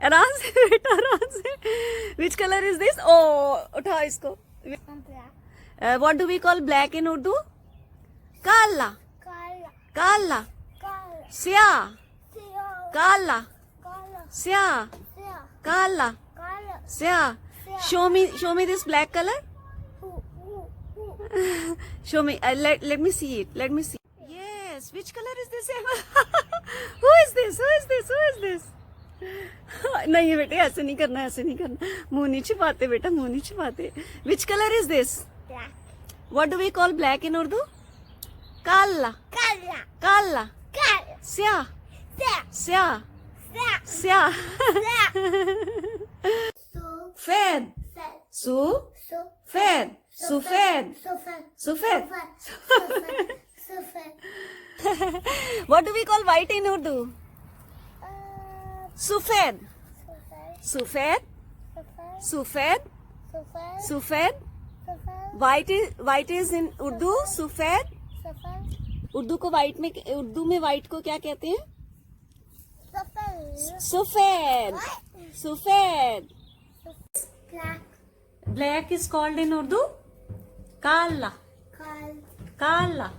आराम से बेटा, आराम से. Which color is this? Oh, उठाओ इसको. What do we call black in Urdu? काला. काला. स्याह. काला. स्याह. काला. स्याह. Show me this black color. Show me. Let me see it. Let me see. Yes. Which color is this? Who is this? Who is this? Who is this? नहीं बेटे, ऐसे नहीं करना, ऐसे नहीं करना. मुंह नहीं छिपाते बेटा, मुंह नहीं छिपाते. Which color is this? Black. What do we call black in Urdu? काला. Color. काला. Color. स्याह. Black. स्याह. Black. स्याह. Black. सफेद. Fed. सफेद. सफेद. सफेद. What do we call white in Urdu? सफेद. सफेद. सफेद. सफेद. White is in Urdu सफेद. उर्दू को उर्दू में white को क्या कहते हैं? सफेद. सफेद. Black. Black is called in Urdu काला. काला.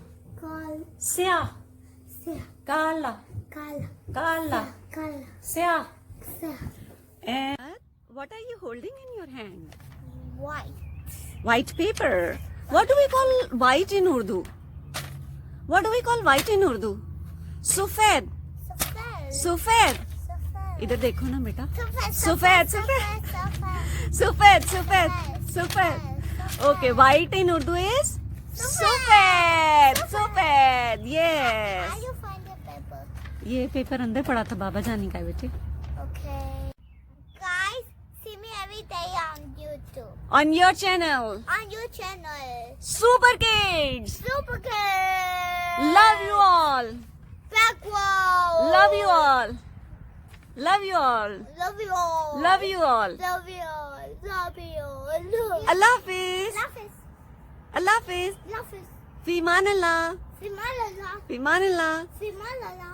स्याह. काला. काला. स्याह. And what are you holding in your hand? White. White paper. What do we call white in Urdu? What do we call white in Urdu? सफेद. सफेद. इधर देखो ना बेटा. सफेद. सफेद. सफेद. Okay, white in Urdu is सफेद. सफेद. Yes. How you find the paper? ये पेपर अंदर पड़ा था बाबा जानी का बेटे. Okay. Guys, see me every day on YouTube. On your channel, On your channel. Super Kids. Super Kids. Love you all. Back wall. Love you all. Love you all. Love you all. Love you all. Love you all. Love you all. Allah Hafiz. Love is. Allah Hafiz. Love is. Fi Aman Allah. Simalala. Fi Aman Allah. Simalala.